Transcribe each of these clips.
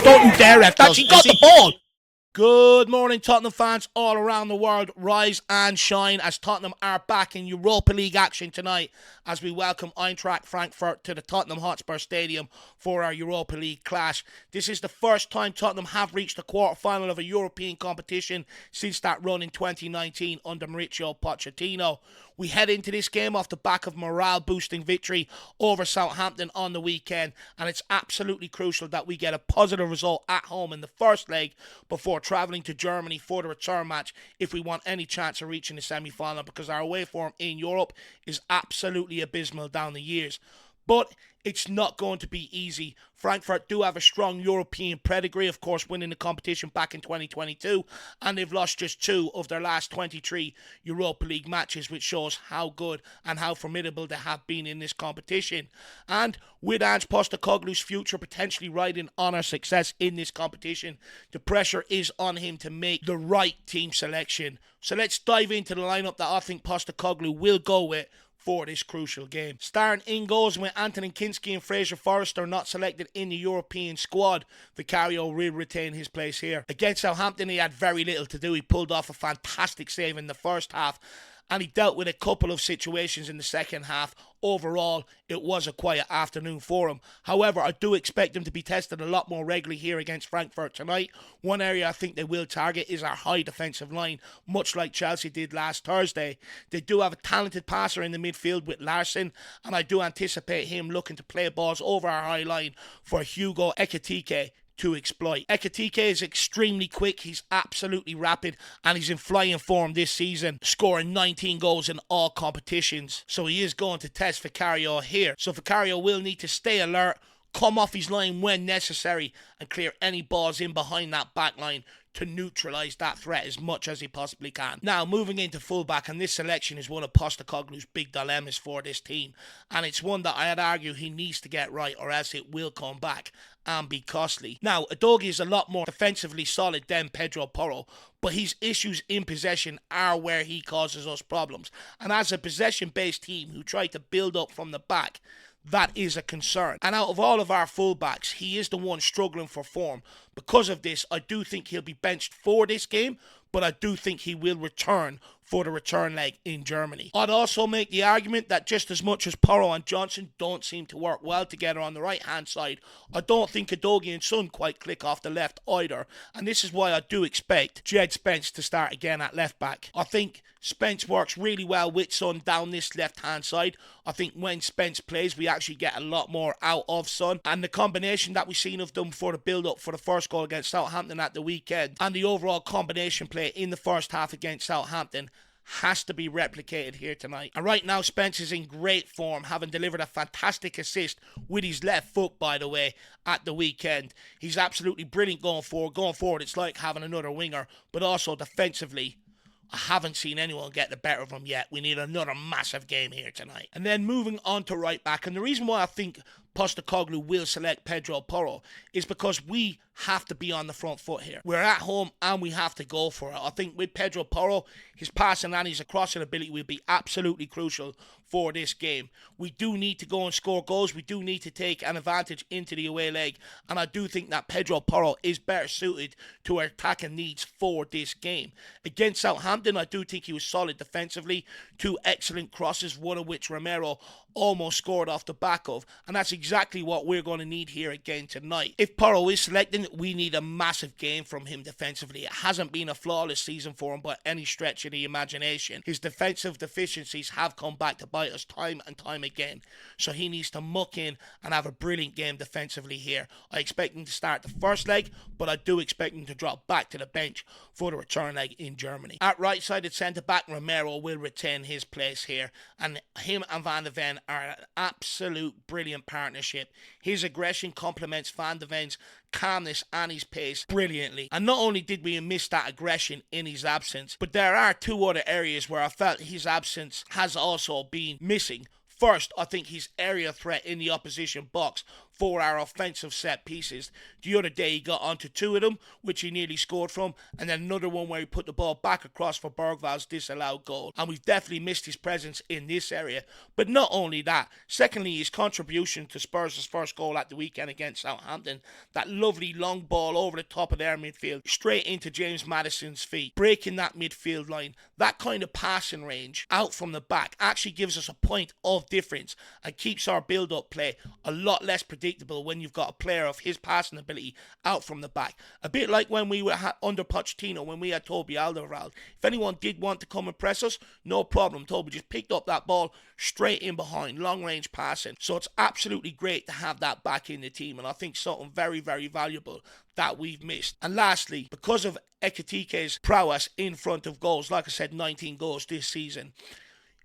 Don't you dare, ref. That she got the ball. Good morning, Tottenham fans all around the world. Rise and shine as Tottenham are back in Europa League action tonight as we welcome Eintracht Frankfurt to the Tottenham Hotspur Stadium for our Europa League clash. This is the first time Tottenham have reached the quarter-final of a European competition since that run in 2019 under Mauricio Pochettino. We head into this game off the back of morale-boosting victory over Southampton on the weekend, and it's absolutely crucial that we get a positive result at home in the first leg before travelling to Germany for the return match if we want any chance of reaching the semi-final, because our away form in Europe is absolutely abysmal down the years. But it's not going to be easy. Frankfurt do have a strong European pedigree, of course, winning the competition back in 2022, and they've lost just 2 of their last 23 Europa League matches, which shows how good and how formidable they have been in this competition. And with Ange Postecoglou's future potentially riding on our success in this competition, the pressure is on him to make the right team selection. So let's dive into the lineup that I think Postecoglou will go with for this crucial game. Starting in goals with Antonin Kinski and Fraser Forrester not selected in the European squad, Vicario will retain his place here. Against Southampton, he had very little to do. He pulled off a fantastic save in the first half, and he dealt with a couple of situations in the second half. Overall, it was a quiet afternoon for him. However, I do expect him to be tested a lot more regularly here against Frankfurt tonight. One area I think they will target is our high defensive line, much like Chelsea did last Thursday. They do have a talented passer in the midfield with Larsson, and I do anticipate him looking to play balls over our high line for Hugo Ekitike to exploit. Ekitike is extremely quick, he's absolutely rapid, and he's in flying form this season, scoring 19 goals in all competitions. So he is going to test Vicario here. So Vicario will need to stay alert, come off his line when necessary, and clear any balls in behind that back line to neutralise that threat as much as he possibly can. Now, moving into fullback, and this selection is one of Postecoglou's big dilemmas for this team, and it's one that I'd argue he needs to get right, or else it will come back and be costly. Now, Udogie is a lot more defensively solid than Pedro Porro, but his issues in possession are where he causes us problems. And as a possession-based team who try to build up from the back, that is a concern. And out of all of our fullbacks, he is the one struggling for form. Because of this, I do think he'll be benched for this game, but I do think he will return for the return leg in Germany. I'd also make the argument that just as much as Porro and Johnson don't seem to work well together on the right-hand side, I don't think Udogie and Son quite click off the left either. And this is why I do expect Jed Spence to start again at left-back. I think Spence works really well with Son down this left-hand side. I think when Spence plays, we actually get a lot more out of Son. And the combination that we've seen of them for the build-up for the first goal against Southampton at the weekend, and the overall combination play in the first half against Southampton, has to be replicated here tonight. And right now, Spence is in great form, having delivered a fantastic assist with his left foot, by the way, at the weekend. He's absolutely brilliant going forward. Going forward, it's like having another winger, but also defensively, I haven't seen anyone get the better of him yet. We need another massive game here tonight. And then moving on to right back, and the reason why I think Postecoglou will select Pedro Porro is because we have to be on the front foot here. We're at home and we have to go for it. I think with Pedro Porro, his passing and his crossing ability will be absolutely crucial for this game. We do need to go and score goals. We do need to take an advantage into the away leg, and I do think that Pedro Porro is better suited to our attacking needs for this game. Against Southampton, I do think he was solid defensively. 2 excellent crosses, one of which Romero almost scored off the back of, and that's exactly what we're going to need here again tonight. If Porro is selected, we need a massive game from him defensively. It hasn't been a flawless season for him by any stretch of the imagination. His defensive deficiencies have come back to bite us time and time again, so he needs to muck in and have a brilliant game defensively here. I expect him to start the first leg, but I do expect him to drop back to the bench for the return leg in Germany. At right-sided centre-back, Romero will retain his place here, and him and Van de Ven are an absolute brilliant partnership. His aggression complements Van de Ven's calmness and his pace brilliantly. And not only did we miss that aggression in his absence, but there are 2 other areas where I felt his absence has also been missing First, I think he's area threat in the opposition box for our offensive set pieces. The other day he got onto 2 of them, which he nearly scored from, and then another one where he put the ball back across for Bergval's disallowed goal. And we've definitely missed his presence in this area. But not only that, secondly, his contribution to Spurs' first goal at the weekend against Southampton. That lovely long ball over the top of their midfield, straight into James Maddison's feet, breaking that midfield line. That kind of passing range out from the back actually gives us a point of difference and keeps our build-up play a lot less predictable when you've got a player of his passing ability out from the back. A bit like when we were under Pochettino, when we had Toby Alderweireld. If anyone did want to come and press us, no problem. Toby just picked up that ball straight in behind, long-range passing. So it's absolutely great to have that back in the team, and I think something very, very valuable that we've missed. And lastly, because of Ekitike's prowess in front of goals, like I said, 19 goals this season,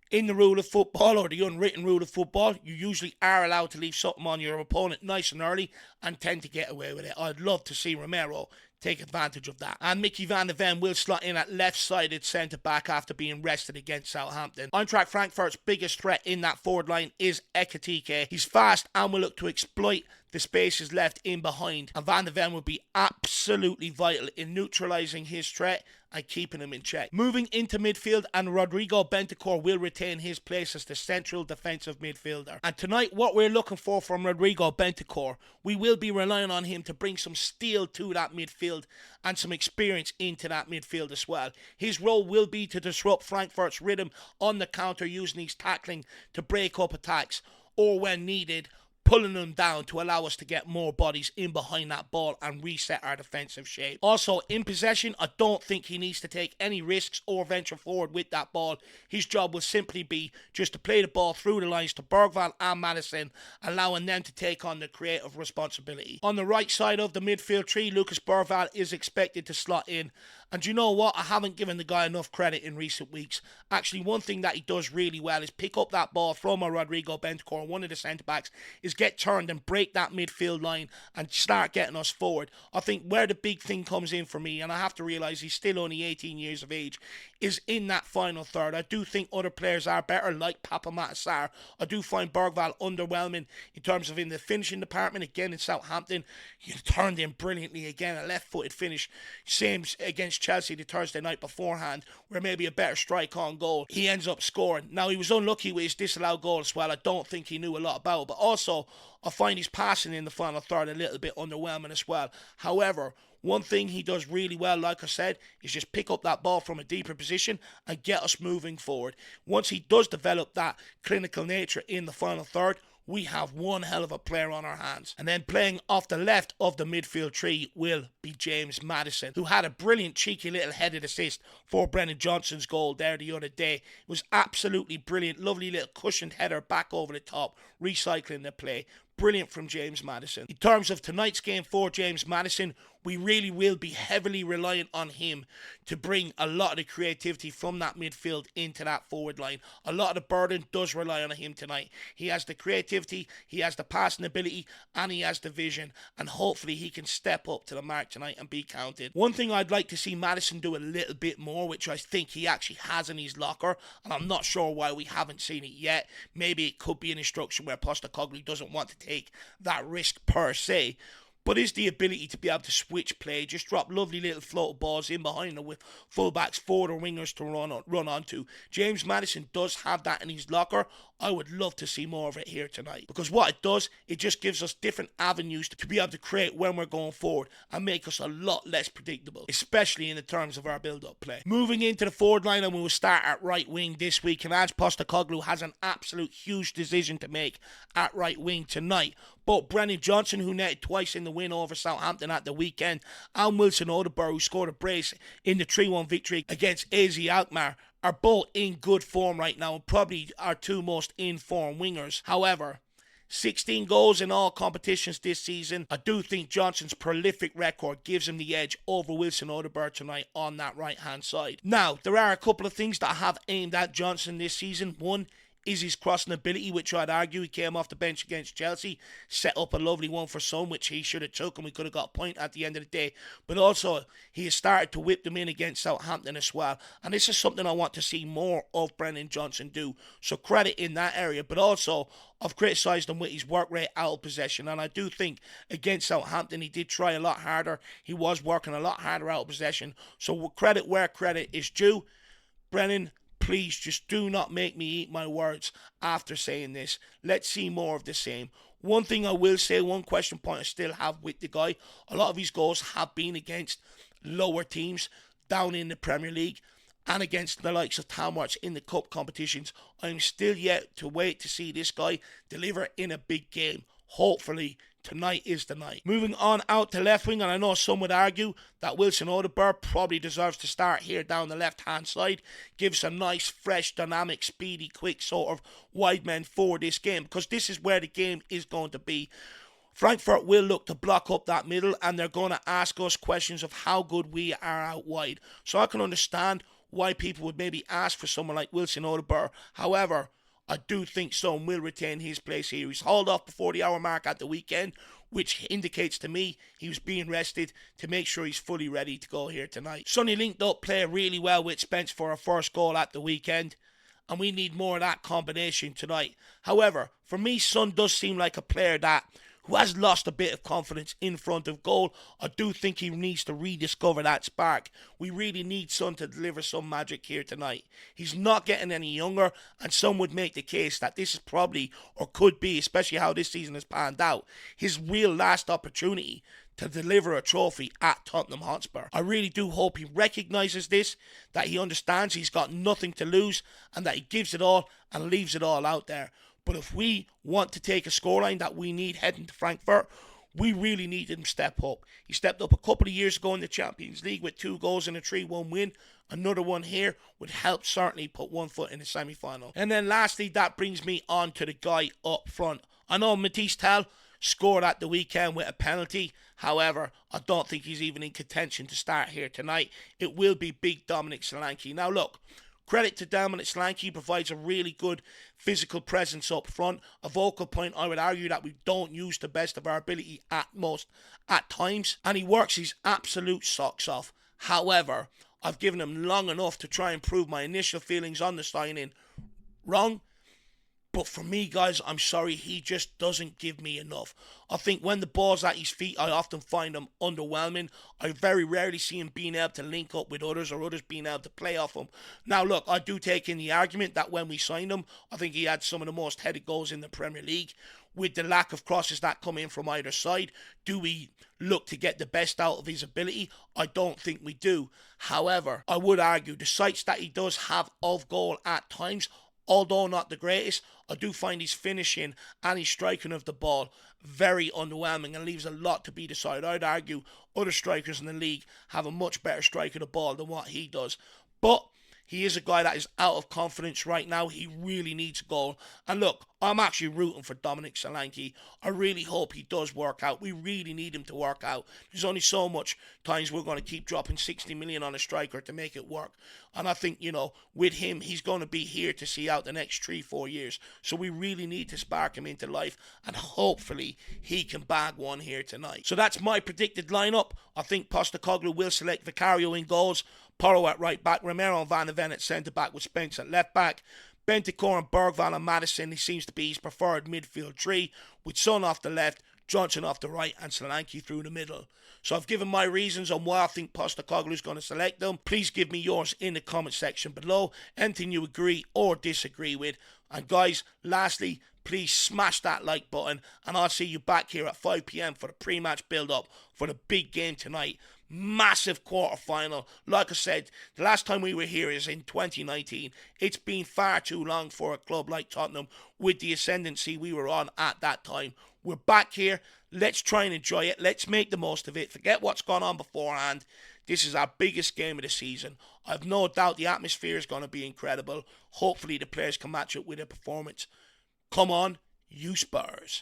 in the rule of football, or the unwritten rule of football, you usually are allowed to leave something on your opponent nice and early and tend to get away with it. I'd love to see Romero take advantage of that. And Mickey van de Ven will slot in at left-sided centre-back after being rested against Southampton. Eintracht Frankfurt's biggest threat in that forward line is Ekitike. He's fast and will look to exploit the spaces left in behind, and Van de Ven will be absolutely vital in neutralising his threat and keeping him in check. Moving into midfield, and Rodrigo Bentancur will retain his place as the central defensive midfielder. And tonight, what we're looking for from Rodrigo Bentancur, we will be relying on him to bring some steel to that midfield and some experience into that midfield as well. His role will be to disrupt Frankfurt's rhythm on the counter, using his tackling to break up attacks, or when needed, pulling them down to allow us to get more bodies in behind that ball and reset our defensive shape. Also, in possession, I don't think he needs to take any risks or venture forward with that ball. His job will simply be just to play the ball through the lines to Bergval and Maddison, allowing them to take on the creative responsibility. On the right side of the midfield tree, Lucas Bergval is expected to slot in. And you know what? I haven't given the guy enough credit in recent weeks. Actually, one thing that he does really well is pick up that ball from a Rodrigo Bentancur, one of the centre-backs, is get turned and break that midfield line and start getting us forward. I think where the big thing comes in for me, and I have to realise he's still only 18 years of age, is in that final third. I do think other players are better, like Papa Matasar. I do find Bergval underwhelming in terms of in the finishing department. Again, in Southampton, he turned in brilliantly again, a left-footed finish. Same against Chelsea the Thursday night beforehand, where maybe a better strike on goal, he ends up scoring. Now, he was unlucky with his disallowed goal as well. I don't think he knew a lot about it, but also I find his passing in the final third a little bit underwhelming as well. However, one thing he does really well, like I said, is just pick up that ball from a deeper position and get us moving forward. Once he does develop that clinical nature in the final third, we have one hell of a player on our hands. And then playing off the left of the midfield tree will be James Maddison, who had a brilliant cheeky little headed assist for Brennan Johnson's goal there the other day. It was absolutely brilliant, lovely little cushioned header back over the top, recycling the play. Brilliant from James Maddison. In terms of tonight's game for James Maddison, we really will be heavily reliant on him to bring a lot of the creativity from that midfield into that forward line. A lot of the burden does rely on him tonight. He has the creativity, he has the passing ability, and he has the vision, and hopefully he can step up to the mark tonight and be counted. One thing I'd like to see Maddison do a little bit more, which I think he actually has in his locker, and I'm not sure why we haven't seen it yet. Maybe it could be an instruction where Postecoglou doesn't want to take that risk per se, but is the ability to be able to switch play, just drop lovely little floated balls in behind them with fullbacks, forward or wingers to run onto. James Maddison does have that in his locker. I would love to see more of it here tonight, because what it does, it just gives us different avenues to be able to create when we're going forward and make us a lot less predictable, especially in the terms of our build-up play. Moving into the forward line, and we will start at right wing this week, and Ange Postecoglou has an absolute huge decision to make at right wing tonight. Both Brennan Johnson, who netted twice in the win over Southampton at the weekend, and Wilson Odobert, who scored a brace in the 3-1 victory against AZ Alkmaar, are both in good form right now and probably our two most in-form wingers. However, 16 goals in all competitions this season. I do think Johnson's prolific record gives him the edge over Wilson Odobert tonight on that right-hand side. Now, there are a couple of things that I have aimed at Johnson this season. One is his crossing ability, which I'd argue he came off the bench against Chelsea, set up a lovely one for Son, which he should have took, and we could have got a point at the end of the day. But also, he has started to whip them in against Southampton as well, and this is something I want to see more of Brennan Johnson do. So credit in that area, but also I've criticised him with his work rate out of possession, and I do think against Southampton he did try a lot harder. He was working a lot harder out of possession. So credit where credit is due. Brennan, please just do not make me eat my words after saying this. Let's see more of the same. One thing I will say, one question point I still have with the guy, a lot of his goals have been against lower teams down in the Premier League and against the likes of Tamworth in the cup competitions. I'm still yet to wait to see this guy deliver in a big game. Hopefully tonight is the night. Moving on out to left wing, and I know some would argue that Wilson Odobert probably deserves to start here down the left hand side. Gives a nice, fresh, dynamic, speedy, quick sort of wide men for this game, because this is where the game is going to be. Frankfurt will look to block up that middle, and they're going to ask us questions of how good we are out wide. So I can understand why people would maybe ask for someone like Wilson Odobert. However, I do think Son will retain his place here. He's hauled off before the hour mark at the weekend, which indicates to me he was being rested to make sure he's fully ready to go here tonight. Sonny linked up play really well with Spence for a first goal at the weekend, and we need more of that combination tonight. However, for me, Son does seem like a player who has lost a bit of confidence in front of goal. I do think he needs to rediscover that spark. We really need Son to deliver some magic here tonight. He's not getting any younger, and some would make the case that this is probably, or could be, especially how this season has panned out, his real last opportunity to deliver a trophy at Tottenham Hotspur. I really do hope he recognises this, that he understands he's got nothing to lose, and that he gives it all and leaves it all out there. But if we want to take a scoreline that we need heading to Frankfurt, we really need him to step up. He stepped up a couple of years ago in the Champions League with 2 goals and a 3-1 win. Another one here would help certainly put one foot in the semi-final. And then lastly, that brings me on to the guy up front. I know Matisse Tell scored at the weekend with a penalty. However, I don't think he's even in contention to start here tonight. It will be big Dominic Solanke. Now look, credit to Dominic Solanke, he provides a really good physical presence up front. A vocal point, I would argue, that we don't use the best of our ability at times. And he works his absolute socks off. However, I've given him long enough to try and prove my initial feelings on the signing wrong. But for me, guys, I'm sorry, he just doesn't give me enough. I think when the ball's at his feet, I often find him underwhelming. I very rarely see him being able to link up with others or others being able to play off him. Now, look, I do take in the argument that when we signed him, I think he had some of the most headed goals in the Premier League. With the lack of crosses that come in from either side, do we look to get the best out of his ability? I don't think we do. However, I would argue the sights that he does have of goal at times, although not the greatest, I do find his finishing and his striking of the ball very underwhelming and leaves a lot to be desired. I'd argue other strikers in the league have a much better strike of the ball than what he does. But he is a guy that is out of confidence right now. He really needs a goal. And look, I'm actually rooting for Dominic Solanke. I really hope he does work out. We really need him to work out. There's only so much times we're going to keep dropping 60 million on a striker to make it work. And I think, with him, he's going to be here to see out the next 3-4 years. So we really need to spark him into life. And hopefully he can bag one here tonight. So that's my predicted lineup. I think Postecoglou will select Vicario in goals, Porro at right back, Romero and Van de Ven at centre back with Spence at left back, Bentancur and Bergvall and Madison, he seems to be his preferred midfield 3, with Son off the left, Johnson off the right and Solanke through the middle. So I've given my reasons on why I think Postecoglou is going to select them. Please give me yours in the comment section below, anything you agree or disagree with. And guys, lastly, please smash that like button, and I'll see you back here at 5 p.m. for the pre-match build-up for the big game tonight. Massive quarter-final. Like I said, the last time we were here is in 2019. It's been far too long for a club like Tottenham with the ascendancy we were on at that time. We're back here. Let's try and enjoy it. Let's make the most of it. Forget what's gone on beforehand. This is our biggest game of the season. I've no doubt the atmosphere is going to be incredible. Hopefully the players can match it with a performance. Come on, you Spurs.